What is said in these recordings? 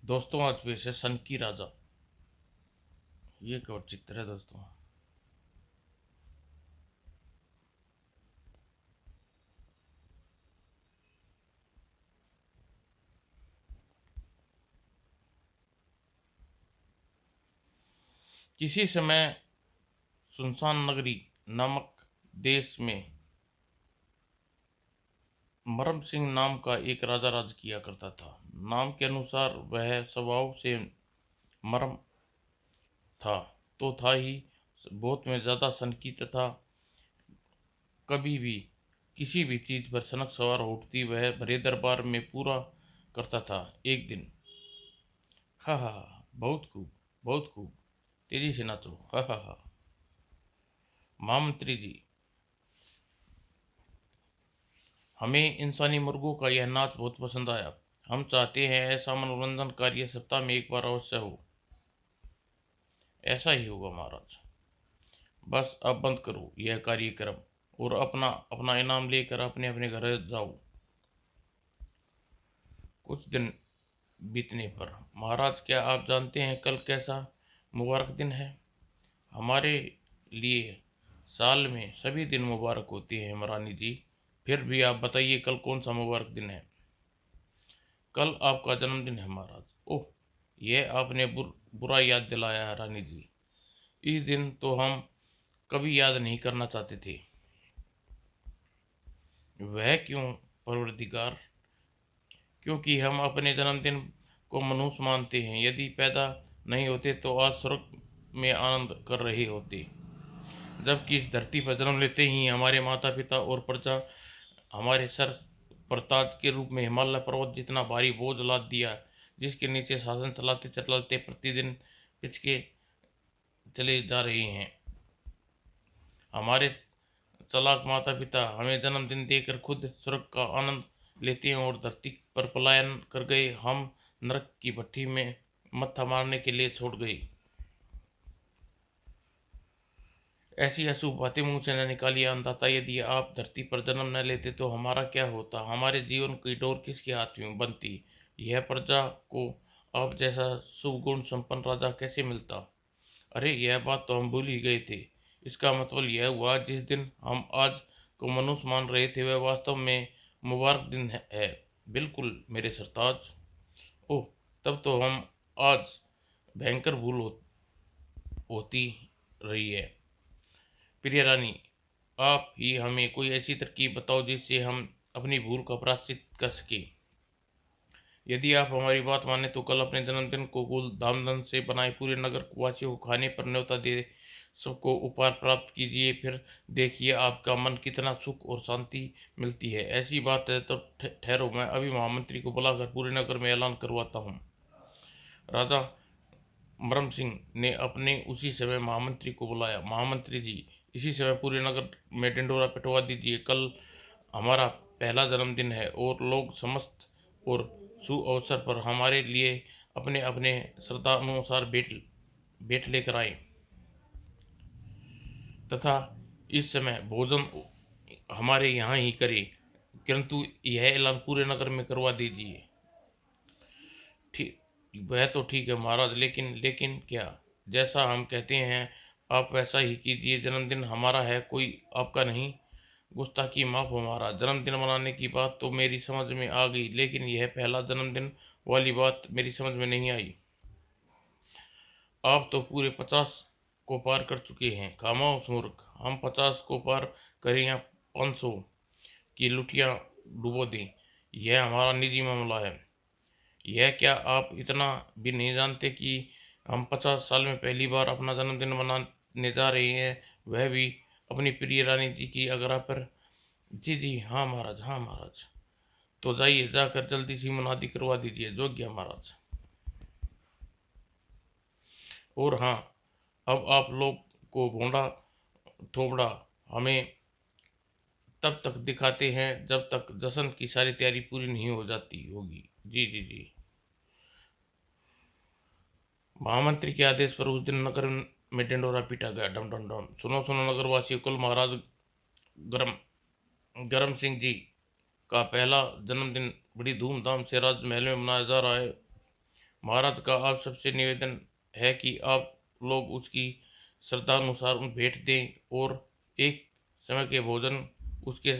दोस्तों आज पेश है सन की राजा। ये कवर चित्र है दोस्तों। किसी समय सुनसान नगरी नामक देश में मरम सिंह नाम का एक राजा राज किया करता था। नाम के अनुसार वह स्वभाव से मरम था तो था ही, बहुत में ज़्यादा सनकी तथा कभी भी किसी भी चीज़ पर सनक सवार उठती वह भरे दरबार में पूरा करता था। एक दिन, हा हा हा, बहुत खूब, बहुत खूब, तेजी से नाचो, हा हा हा। महामंत्री जी, हमें इंसानी मुर्गों का यह नाच बहुत पसंद आया। हम चाहते हैं ऐसा मनोरंजन कार्य सप्ताह में एक बार अवश्य हो। ऐसा ही होगा महाराज। बस अब बंद करो यह कार्यक्रम और अपना अपना इनाम लेकर अपने अपने घर जाओ। कुछ दिन बीतने पर, महाराज क्या आप जानते हैं कल कैसा मुबारक दिन है? हमारे लिए साल में सभी दिन मुबारक होते हैं महारानी जी। फिर भी आप बताइए कल कौन सा मुबारक दिन है? कल आपका जन्मदिन है महाराज। ओह, यह आपने बुरा याद दिलाया है रानी जी। इस दिन तो हम कभी याद नहीं करना चाहते थे। वह क्यों परवरदिगार? क्योंकि हम अपने जन्मदिन को मनुष्य मानते हैं। यदि पैदा नहीं होते तो आज स्वर्ग में आनंद कर रहे होते, जबकि इस धरती पर जन्म लेते ही हमारे माता पिता और प्रजा हमारे सर पर ताज के रूप में हिमालय पर्वत जितना भारी बोझ लाद दिया, जिसके नीचे शासन चलाते चलाते प्रतिदिन पिचके चले जा रहे हैं। हमारे चालाक माता पिता हमें जन्मदिन देकर खुद स्वर्ग का आनंद लेते हैं और धरती पर पलायन कर गए, हम नरक की भट्टी में मत्था मारने के लिए छोड़ गए। ऐसी अशुभ बातें मुंह से न निकालिए अंधाता। यदि आप धरती पर जन्म न लेते तो हमारा क्या होता? हमारे जीवन की डोर किसके हाथ में बनती? यह प्रजा को आप जैसा शुभ गुण संपन्न राजा कैसे मिलता? अरे यह बात तो हम भूल ही गए थे। इसका मतलब यह हुआ जिस दिन हम आज को मनुष्य मान रहे थे वह वास्तव में मुबारक दिन है। बिल्कुल मेरे सरताज। ओह, तब तो हम आज भयंकर भूल होती रही है। प्रिय रानी, आप ही हमें कोई ऐसी तरकीब बताओ जिससे हम अपनी भूल का प्रायश्चित कर सके। यदि आप हमारी बात माने तो कल अपने जन्मदिन को कुल धामधम से बनाए पूरे नगर वासियों को खाने पर न्योता दे, सबको उपहार प्राप्त कीजिए। फिर देखिए आपका मन कितना सुख और शांति मिलती है। ऐसी बात है तो ठहरो, मैं अभी महामंत्री को बुलाकर पूरे नगर में ऐलान करवाता हूँ। राजा मरम सिंह ने अपने उसी समय महामंत्री को बुलाया। महामंत्री जी, इसी समय पूरे नगर में ढिंडोरा पिटवा दीजिए। कल हमारा पहला जन्मदिन है और लोग समस्त और शुभ अवसर पर हमारे लिए अपने अपने श्रद्धा अनुसार भेंट भेंट लेकर आए तथा इस समय भोजन हमारे यहाँ ही करें। किंतु यह ऐलान पूरे नगर में करवा दीजिए। ठीक, वह तो ठीक है महाराज, लेकिन लेकिन क्या? जैसा हम कहते हैं आप वैसा ही कीजिए। जन्मदिन हमारा है, कोई आपका नहीं। गुस्ताखी माफ हो महाराज। जन्मदिन मनाने की बात तो मेरी समझ में आ गई, लेकिन यह पहला जन्मदिन वाली बात मेरी समझ में नहीं आई। आप तो पूरे 50 को पार कर चुके हैं। खामोश मूर्ख, हम 50 को पार करें या 500 की लुटियां डुबो दें, यह हमारा निजी मामला है। यह क्या आप इतना भी नहीं जानते कि हम 50 साल में पहली बार अपना जन्मदिन मनाने जा रहे हैं, वह भी अपनी प्रिय रानी जी की आज्ञा पर? जी जी हाँ महाराज, हाँ महाराज। तो जाइए, जाकर जल्दी सी मुनादी करवा दीजिए। जोग्य महाराज। और हाँ, अब आप लोग को भोंडा थोबड़ा हमें तब तक दिखाते हैं जब तक जश्न की सारी तैयारी पूरी नहीं हो जाती होगी। जी जी जी। महामंत्री के आदेश पर उस दिन नगर में ढिंडोरा पीटा गया। डम डम डम। सुनो सुनो नगरवासियों, कल महाराज गरम गरम सिंह जी का पहला जन्मदिन बड़ी धूमधाम से राजमहल में मनाया जा रहा है। महाराज का आप सबसे निवेदन है कि आप लोग उसकी श्रद्धानुसार उन भेंट दें और एक समय के भोजन उसके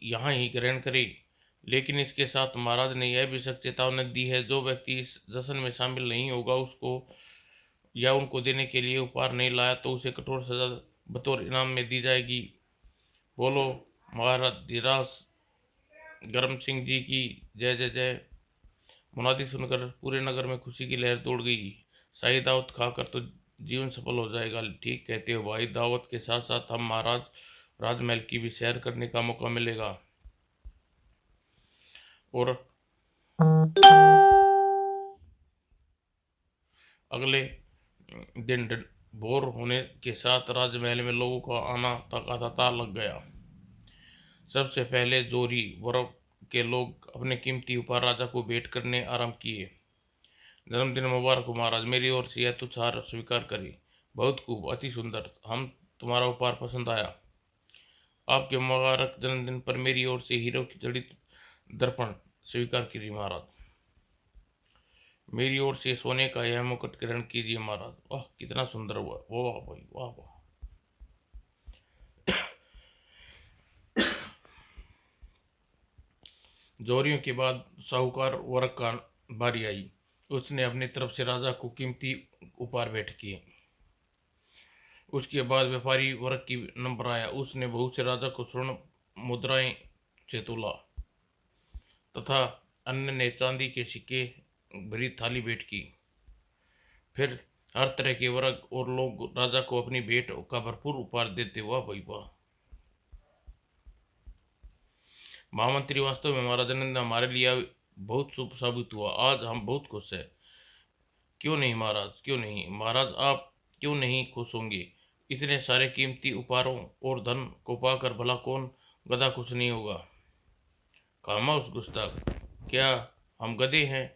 यहाँ ही ग्रहण करें। लेकिन इसके साथ महाराज ने यह भी सख्त चेतावनी दी है, जो व्यक्ति इस जश्न में शामिल नहीं होगा उसको या उनको देने के लिए उपहार नहीं लाया तो उसे कठोर सजा बतौर इनाम में दी जाएगी। बोलो महाराज धीराज गरम सिंह जी की जय जय जय। मुनादी सुनकर पूरे नगर में खुशी की लहर दौड़ गई। शाही दावत खाकर तो जीवन सफल हो जाएगा। ठीक कहते हो भाई, दावत के साथ साथ हम महाराज राजमहल की भी सैर करने का मौका मिलेगा। और अगले दिन भोर होने के साथ राजमहल में लोगों का आना तांता लग गया। सबसे पहले जोरी वर्ग के लोग अपने कीमती उपहार राजा को भेंट करने आरंभ किए। जन्मदिन मुबारक हो महाराज, मेरी ओर से यह तुच्छहार स्वीकार करें। बहुत खूब, अति सुंदर, हम तुम्हारा उपहार पसंद आया। आपके मुबारक जन्मदिन पर मेरी ओर से हीरो की जड़ित दर्पण स्वीकार कीजिए महाराज। मेरी ओर से सोने का यह मुकुट ग्रहण कीजिए महाराज। वाह कितना सुंदर हुआ, वाह भाई वाह वाह। जोरियों के बाद साहूकार वर्ग का बारी आई। उसने अपनी तरफ से राजा को कीमती उपहार भेंट किए। उसके बाद व्यापारी वर्ग की नंबर आया। उसने बहुत से राजा को स्वर्ण मुद्राएं से तोला तथा अन्य ने चांदी के सिक्के भरी थाली भेंट की। फिर हर तरह के वर्ग और लोग राजा को अपनी भेंट का भरपूर उपहार देते। वाह भाई वाह। महामंत्री, वास्तव में हमारा जन्मदिन हमारे लिए बहुत शुभ साबित हुआ। आज हम बहुत खुश हैं। क्यों नहीं महाराज, क्यों नहीं महाराज, आप क्यों नहीं खुश होंगे? इतने सारे कीमती उपहारों और धन को पाकर भला कौन गधा खुश नहीं होगा? खामोश गुस्ताख, क्या हम गधे हैं?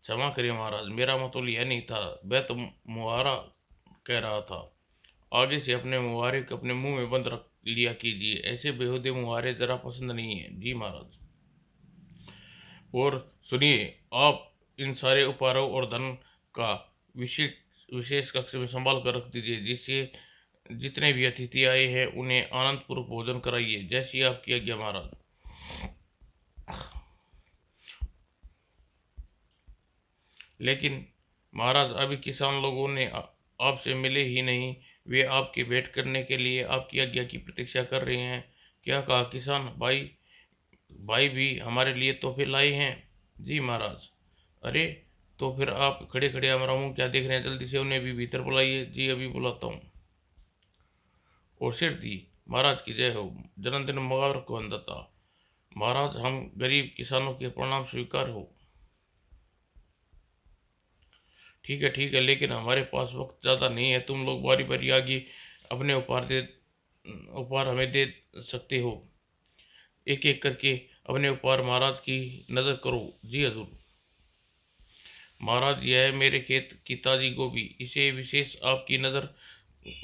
क्षमा करिए महाराज, मेरा मतलब यह नहीं था, वह तो मुहारा कह रहा था। आगे से अपने मुहारे को अपने मुंह में बंद रख लिया कीजिए। ऐसे बेहुदे मुहारे जरा पसंद नहीं है। जी महाराज। और सुनिए, आप इन सारे उपहारों और धन का विशेष विशेष कक्ष में संभाल कर रख दीजिए, जिससे जितने भी अतिथि आए हैं उन्हें आनंद पूर्वक भोजन कराइए। जैसी आपकी आज्ञा महाराज। लेकिन महाराज, अभी किसान लोगों ने आपसे मिले ही नहीं, वे आपकी भेंट करने के लिए आपकी आज्ञा की प्रतीक्षा कर रहे हैं। क्या कहा किसान भाई? भाई भी हमारे लिए तोहफे लाए हैं। जी महाराज। अरे, तो फिर आप खड़े खड़े हमारा मुंह क्या देख रहे हैं? जल्दी से उन्हें भी भीतर बुलाइए। जी अभी बुलाता हूँ। और सिर दी महाराज की जय हो। जन्मदिन मुबारक हो अन्नदाता। महाराज, हम गरीब किसानों के प्रणाम स्वीकार हो। ठीक है, लेकिन हमारे पास वक्त ज़्यादा नहीं है। तुम लोग बारी बारी आगे अपने उपहार हमें दे सकते हो। एक एक करके अपने उपहार महाराज की नज़र करो। जी हजूर। महाराज, यह है मेरे खेत की ताज़ी गोभी, इसे विशेष आपकी नज़र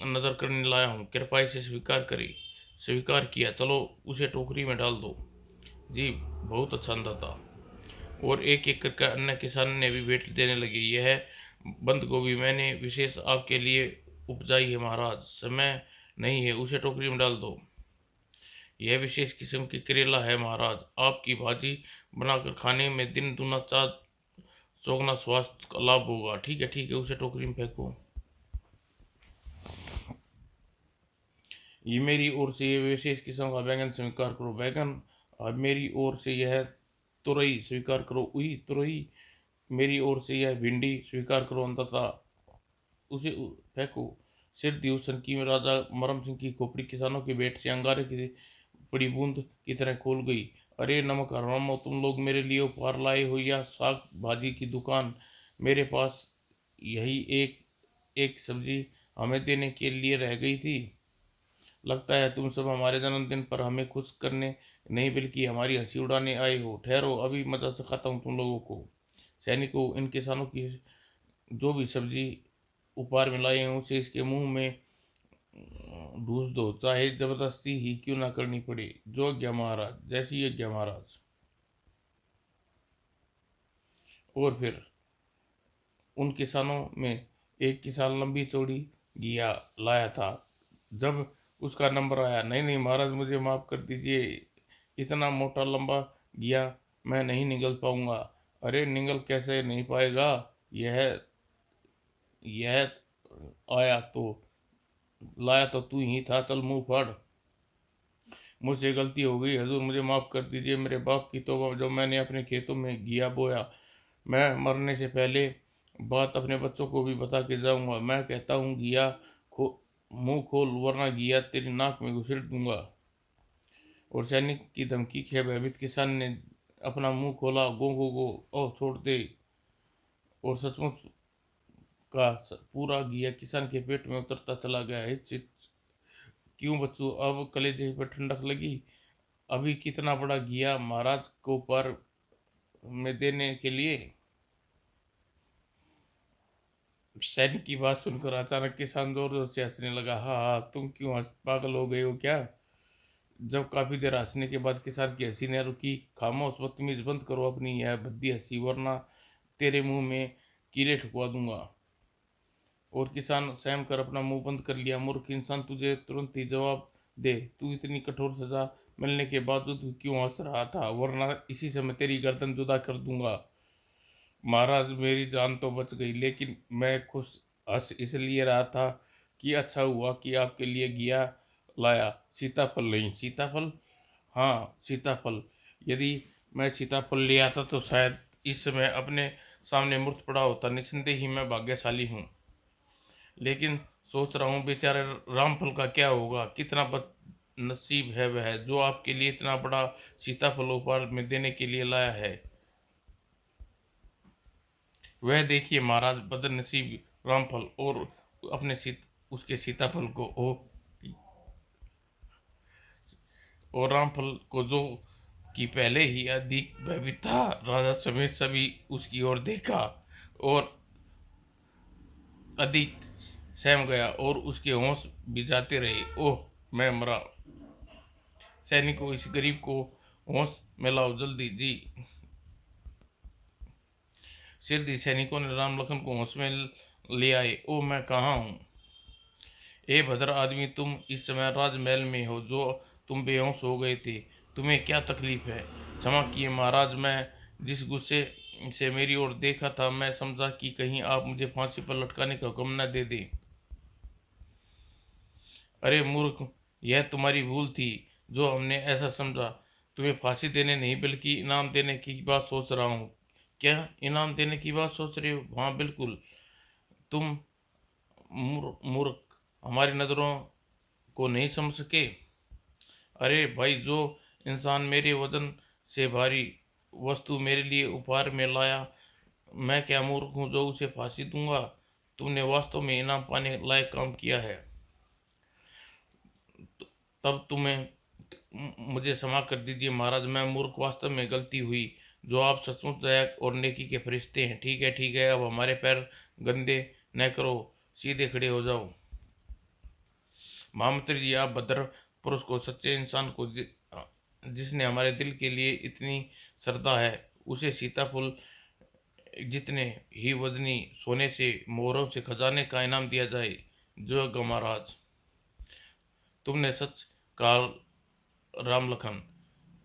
नज़र करने लाया हूँ। कृपया इसे स्वीकार करें। स्वीकार किया, चलो उसे टोकरी में डाल दो। जी बहुत अच्छा अंदाता। और एक एक करके अन्य किसान ने भी भेंट देने लगे। यह बंद गोभी मैंने विशेष आपके लिए उपजाई है महाराज। समय नहीं है, उसे टोकरी में डाल दो। यह विशेष किस्म की करेला है महाराज। आपकी भाजी बनाकर खाने में दिन दुना चार चौगना स्वास्थ्य का लाभ होगा। ठीक है, उसे टोकरी में फेंको। ये मेरी ओर से ये विशेष किस्म का बैंगन स्वीकार करो। बैंगन। अब मेरी ओर से यह तुरई स्वीकार करो। उही तुरई। मेरी ओर से यह भिंडी स्वीकार करो। अंततः उसे फेंको। सिर दी उस की में राजा मरम सिंह की खोपड़ी किसानों के भेंट से अंगारे की बड़ी बूंद की तरह खोल गई। अरे नमक हरामो, तुम लोग मेरे लिए उपहार लाए हो या साग भाजी की दुकान? मेरे पास यही एक एक सब्जी हमें देने के लिए रह गई थी। लगता है तुम सब हमारे जन्मदिन पर हमें खुश करने नहीं बल्कि हमारी हंसी उड़ाने आए हो। ठहरो, अभी मजा सिखाता हूँ तुम लोगों को। सैनिकों, इन किसानों की जो भी सब्जी उपहार में लाए हैं उसे इसके मुंह में ढूंस दो, चाहे जबरदस्ती ही क्यों ना करनी पड़े। जो आज्ञा महाराज। जैसी आज्ञा महाराज। और फिर उन किसानों में एक किसान लंबी चौड़ी घिया लाया था। जब उसका नंबर आया, नहीं नहीं महाराज मुझे माफ़ कर दीजिए, इतना मोटा लंबा घिया मैं नहीं निगल पाऊंगा। अरे निगल कैसे नहीं पाएगा, यह यह आया तो लाया तो तू ही था, चल मुंह फाड़। मुझसे गलती हो गई हजूर, मुझे माफ़ कर दीजिए, मेरे बाप की तौबा, जो मैंने अपने खेतों में घिया बोया। मैं मरने से पहले बात अपने बच्चों को भी बता के जाऊंगा। मैं कहता हूँ घिया खो मुंह खोल, वरना घिया तेरी नाक में घुसेड़ दूंगा। और सैनिक की धमकी के भयभीत किसान ने अपना मुंह खोला, गो गो गो ओ छोड़ दे। और सचमुच का पूरा घिया किसान के पेट में उतरता चला गया। हिच हिच, क्यों बच्चों, अब कलेजे पर ठंडक लगी। अभी कितना बड़ा घिया महाराज को पर में देने के लिए। सैनिक की बात सुनकर अचानक किसान जोर जोर से हंसने लगा। हाँ हाँ, तुम क्यों पागल हो गए हो क्या। जब काफी देर हंसने के बाद किसान की हंसी ने रुकी, खामोश बदतमीज, बंद करो अपनी यह भद्दी हंसी, वरना तेरे मुंह में कीले ठुकवा दूंगा। और किसान सहम कर अपना मुंह बंद कर लिया। मूर्ख इंसान, तुझे तुरंत ही जवाब दे, तू इतनी कठोर सजा मिलने के बावजूद क्यों हंस रहा था, वरना इसी समय तेरी गर्दन जुदा कर दूंगा। महाराज मेरी जान तो बच गई, लेकिन मैं खुश हंस इसलिए रहा था कि अच्छा हुआ कि आपके लिए घिया लाया, सीताफल नहीं। सीताफल? हाँ सीताफल। यदि मैं सीताफल ले आता तो शायद इस समय अपने सामने मूर्त पड़ा होता। निस्संदेह ही मैं भाग्यशाली हूँ, लेकिन सोच रहा हूँ बेचारे रामफल का क्या होगा। कितना बदनसीब है वह, जो आपके लिए इतना बड़ा सीताफल उपहार में देने के लिए लाया है। वह देखिए महाराज, बदनसीब रामफल, और अपने उसके सीताफल को और रामफल को, जो कि पहले ही अधिक भयभीत था। राजा समेत सभी उसकी ओर देखा और अधिक सहम गया और उसके होश भी जाते रहे। ओह मैं मरा। सैनिकों, इस गरीब को होश में लाओ जल्दी जी। सिद्धि सैनिकों ने राम लखन को होश में ले आए। ओ मैं कहाँ हूँ। ए भद्र आदमी, तुम इस समय राजमहल में हो, जो तुम बेहोश हो गए थे। तुम्हें क्या तकलीफ है। क्षमा किए महाराज, मैं जिस गुस्से से मेरी ओर देखा था, मैं समझा कि कहीं आप मुझे फांसी पर लटकाने का हुक्म न दे दें। अरे मूर्ख, यह तुम्हारी भूल थी, जो हमने ऐसा समझा। तुम्हें फांसी देने नहीं बल्कि इनाम देने की बात सोच रहा हूँ। क्या इनाम देने की बात सोच रहे हो। हाँ बिल्कुल। तुम मूर्ख हमारी नज़रों को नहीं समझ सके। अरे भाई, जो इंसान मेरे वजन से भारी वस्तु मेरे लिए उपहार में लाया, मैं क्या मूर्ख हूँ जो उसे फांसी दूंगा। तुमने वास्तव में इनाम पाने लायक काम किया है। तब मुझे क्षमा कर दीजिए महाराज, मैं मूर्ख, वास्तव में गलती हुई। जो आप सचमुच दया और नेकी के फरिश्ते हैं। ठीक है ठीक है, अब हमारे पैर गंदे न करो, सीधे खड़े हो जाओ। महामंत्री जी, आप भद्र पुरुष को, सच्चे इंसान को, जिसने हमारे दिल के लिए इतनी श्रद्धा है, उसे सीताफल जितने ही वजनी सोने से, मोहरों से, खजाने का इनाम दिया जाए। जो महाराज, तुमने सच कहा राम लखन,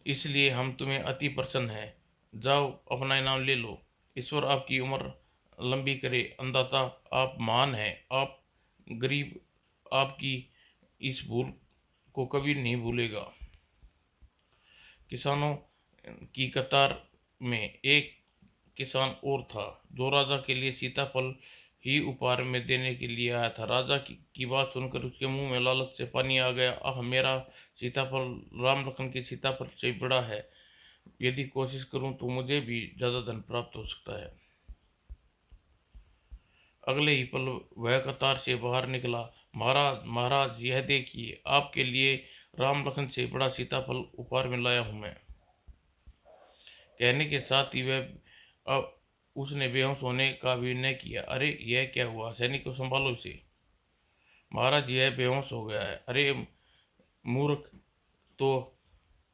इसलिए हम तुम्हें अति प्रसन्न हैं। जाओ अपना इनाम ले लो। ईश्वर आपकी उम्र लंबी करे। अन्नदाता, आप महान हैं। आप गरीब आपकी इस भूल को कभी नहीं भूलेगा। किसानों की कतार में एक किसान और था, जो राजा के लिए सीताफल ही उपहार में देने के लिए आया था। राजा की बात सुनकर उसके मुंह में लालच से पानी आ गया। आह, मेरा सीताफल राम लखन के सीताफल से बड़ा है। यदि कोशिश करूं तो मुझे भी ज्यादा धन प्राप्त हो सकता है। अगले ही पल वह कतार से बाहर निकला। महाराज महाराज, यह देखिए, आपके लिए राम लखन से बड़ा सीताफल उपहार में लाया हूं मैं। कहने के साथ ही वह अब उसने बेहोश होने का भी न किया। अरे यह क्या हुआ। सैनिक को संभालो इसे। महाराज यह बेहोश हो गया है। अरे मूर्ख, तो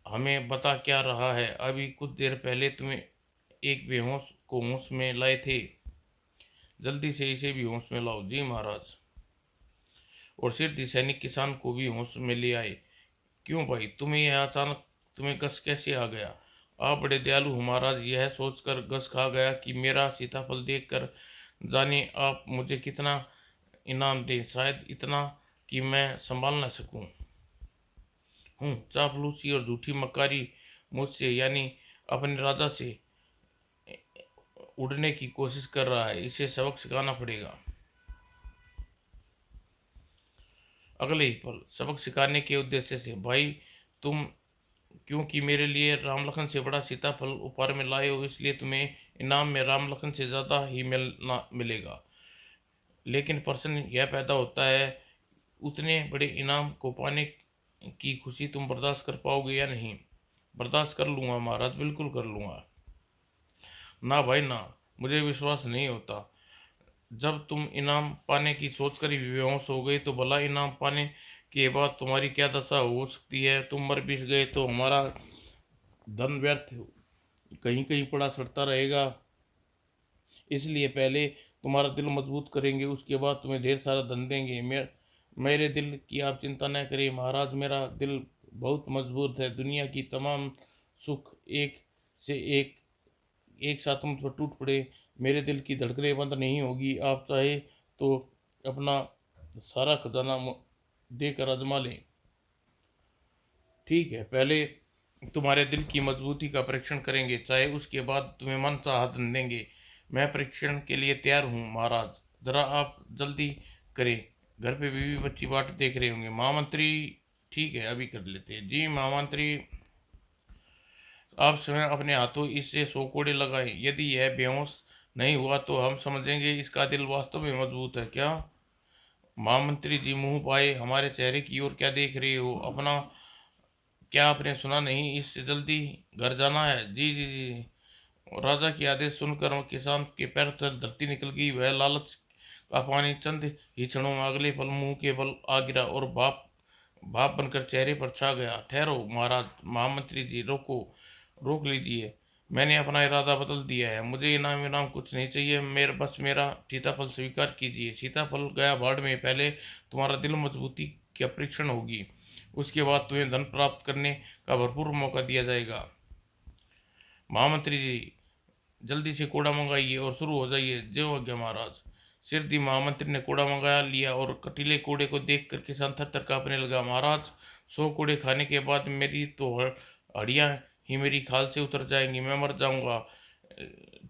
हमें बता क्या रहा है। अभी कुछ देर पहले तुम्हें एक बेहोश को होश में लाए थे। जल्दी से इसे भी होश में लाओ। जी महाराज। और सिद्धि सैनिक किसान को भी होश में ले आए। क्यों भाई, तुम्हें यह अचानक, तुम्हें गस कैसे आ गया? आप बड़े दयालु हो महाराज। यह सोचकर गस खा गया कि मेरा सीताफल देखकर जाने आप मुझे कितना इनाम दें, शायद इतना कि मैं संभाल न सकूं। चापलूसी और झूठी मक्कारी मुझसे, यानी अपने राजा से उड़ने की कोशिश कर रहा है। इसे सबक सिखाना पड़ेगा। अगले ही पल सबक सिखाने के उद्देश्य से, भाई तुम क्योंकि मेरे लिए राम लखन से बड़ा सीताफल उपहार में लाए हो, इसलिए तुम्हें इनाम में राम लखन से ज़्यादा ही मिलेगा। लेकिन प्रश्न यह पैदा होता है, उतने बड़े इनाम को पाने की खुशी तुम बर्दाश्त कर पाओगे या नहीं? बर्दाश्त कर लूँगा महाराज, बिल्कुल कर लूँगा। ना भाई ना, मुझे विश्वास नहीं होता। जब तुम इनाम पाने की सोचकर ही बेहोश हो गए तो भला इनाम पाने के बाद तुम्हारी क्या दशा हो सकती है? तुम मर भी गए तो हमारा धन व्यर्थ कहीं कहीं पड़ा सड़ता रहेगा। इसलिए पहले तुम्हारा दिल मजबूत करेंगे, उसके बाद तुम्हें ढेर सारा धन देंगे। मेरे दिल की आप चिंता न करिए महाराज, मेरा दिल बहुत मजबूत है। दुनिया की तमाम सुख एक से एक साथ तुम पर टूट पड़े, मेरे दिल की धड़कनें बंद नहीं होगी। आप चाहे तो अपना सारा खजाना देकर आजमा लें। ठीक है, पहले तुम्हारे दिल की मजबूती का परीक्षण करेंगे, चाहे उसके बाद तुम्हें मन चाहा धन देंगे। मैं परीक्षण के लिए तैयार हूँ महाराज, जरा आप जल्दी करें। घर पे बीवी बच्ची बाट देख रहे होंगे। महामंत्री, ठीक है अभी कर लेते हैं। जी महामंत्री, आप स्वयं अपने हाथों इससे 100 कोड़े लगाएं। यदि यह बेहोश नहीं हुआ तो हम समझेंगे इसका दिल वास्तव में मजबूत है। क्या? महामंत्री जी मुंह पाए हमारे चेहरे की ओर क्या देख रहे हो? अपना, क्या आपने सुना नहीं, इससे जल्दी घर जाना है। जी जी जी। और राजा की आदेश सुनकर किसान के पैर तले धरती निकल गई। वह लालच का पानी चंद ही क्षणों में अगले पल मुंह के बल आ गिरा और भाप भाप बनकर चेहरे पर छा गया। ठहरो महाराज, महामंत्री जी रोको, रोक लीजिए। मैंने अपना इरादा बदल दिया है। मुझे इनाम इनाम कुछ नहीं चाहिए, मेरा सीताफल स्वीकार कीजिए। सीताफल गया भाड़ में। पहले तुम्हारा दिल मजबूती का परीक्षण होगी, उसके बाद तुम्हें धन प्राप्त करने का भरपूर मौका दिया जाएगा। महामंत्री जी जल्दी से कूड़ा मंगाइए और शुरू हो जाइए। जय हो गया महाराज। सिरदी महामंत्री ने कूड़ा मंगाया लिया और कटीले कूड़े को देखकर किसान थर-थर कांपने लगा। महाराज, 100 कूड़े खाने के बाद मेरी तो हड्डियां ही मेरी खाल से उतर जाएंगी, मैं मर जाऊंगा।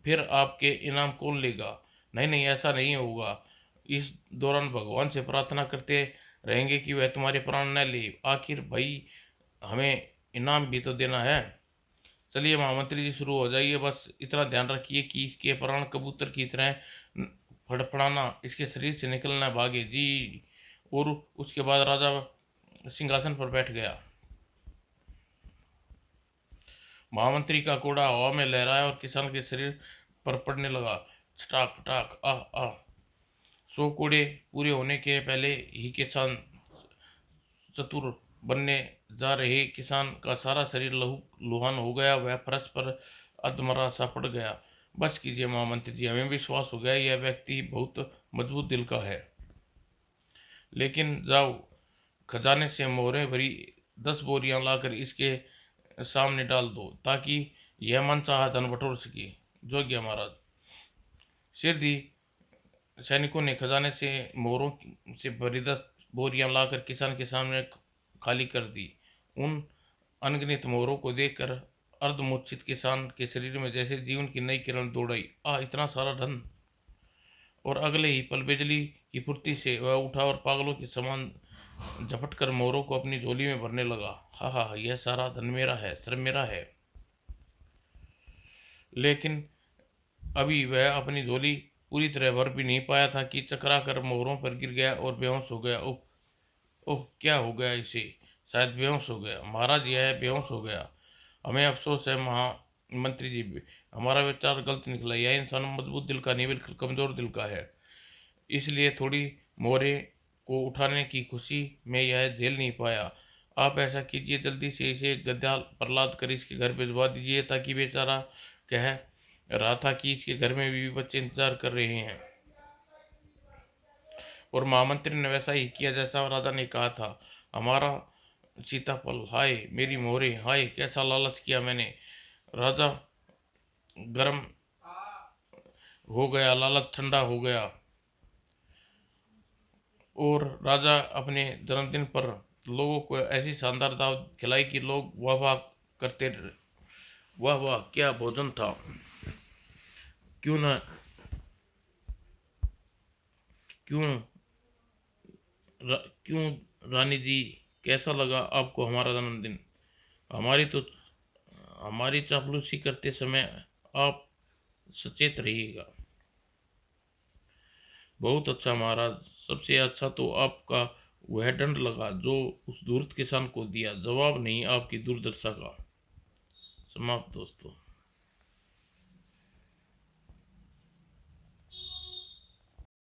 फिर आपके इनाम कौन लेगा? नहीं नहीं, ऐसा नहीं होगा। इस दौरान भगवान से प्रार्थना करते रहेंगे कि वह तुम्हारे प्राण न ले। आखिर भाई हमें इनाम भी तो देना है। चलिए महामंत्री जी शुरू हो जाइए, बस इतना ध्यान रखिए कि इसके प्राण कबूतर की तरह फड़फड़ाना इसके शरीर से निकलना भागे। जी। और उसके बाद राजा सिंहासन पर बैठ गया। महामंत्री का घोड़ा हवा में लहराया और किसान के शरीर पर पड़ने लगा। छटाक फटाक, आह आह। 100 कोड़े पूरे होने के पहले ही किसान चतुर बनने जा रहे किसान का सारा शरीर लहू लुहान हो गया। वह फर्श पर अधमरा सा पड़ गया। बस कीजिए महामंत्री जी, हमें विश्वास हो गया यह व्यक्ति बहुत मजबूत दिल का है। लेकिन जाओ, खजाने से मोहरें भरी 10 बोरियां लाकर इसके सामने डाल दो, ताकि यह मनचाहा धन बटोर सके। जोग्य महाराज। सिरदी सैनिकों ने खजाने से मोहरों से भरी 10 बोरियां लाकर किसान के सामने खाली कर दी। उन अनगिनत मोहरों को देखकर अर्धमूर्छित किसान के शरीर में जैसे जीवन की नई किरण दौड़ आई। इतना सारा धन! और अगले ही पल बिजली की फुर्ती से वह उठा और पागलों के समान झपट कर मोहरों को अपनी झोली में भरने लगा। हा हा, यह सारा धन मेरा है, सर मेरा है। लेकिन अभी वह अपनी झोली पूरी तरह भर भी नहीं पाया था कि चकरा कर मोहरों पर गिर गया और बेहोश हो गया। ओह ओह, क्या हो गया इसे? शायद बेहोश हो गया। महाराज, यह बेहोश हो गया। हमें अफसोस है महामंत्री जी, हमारा विचार गलत निकला। यह इंसान मजबूत दिल का नहीं, बिल्कुल कमजोर दिल का है। इसलिए थोड़ी मोहरे को उठाने की खुशी में यह झेल नहीं पाया। आप ऐसा कीजिए, जल्दी से इसे गद्दा पर लाद कर इसके घर भिजवा दीजिए, ताकि बेचारा कह रहा था कि इसके घर में बीवी बच्चे इंतजार कर रहे हैं। और महामंत्री ने वैसा ही किया जैसा राजा ने कहा था। हमारा सीताफल, हाय मेरी मोहरे, हाय कैसा लालच किया मैंने। राजा गर्म हो गया, लालच ठंडा हो गया, और राजा अपने जन्मदिन पर लोगों को ऐसी शानदार दावत खिलाई कि लोग वाह वाह करते रहे। वाह वाह क्या भोजन था। क्यों ना, क्यों क्यों रानी जी, कैसा लगा आपको हमारा जन्मदिन? हमारी तो हमारी चापलूसी करते समय आप सचेत रहिएगा। बहुत अच्छा महाराज। सबसे अच्छा तो आपका वह दंड लगा जो उस धूर्त किसान को दिया। जवाब नहीं आपकी दुर्दशा का। समाप्त दोस्तों।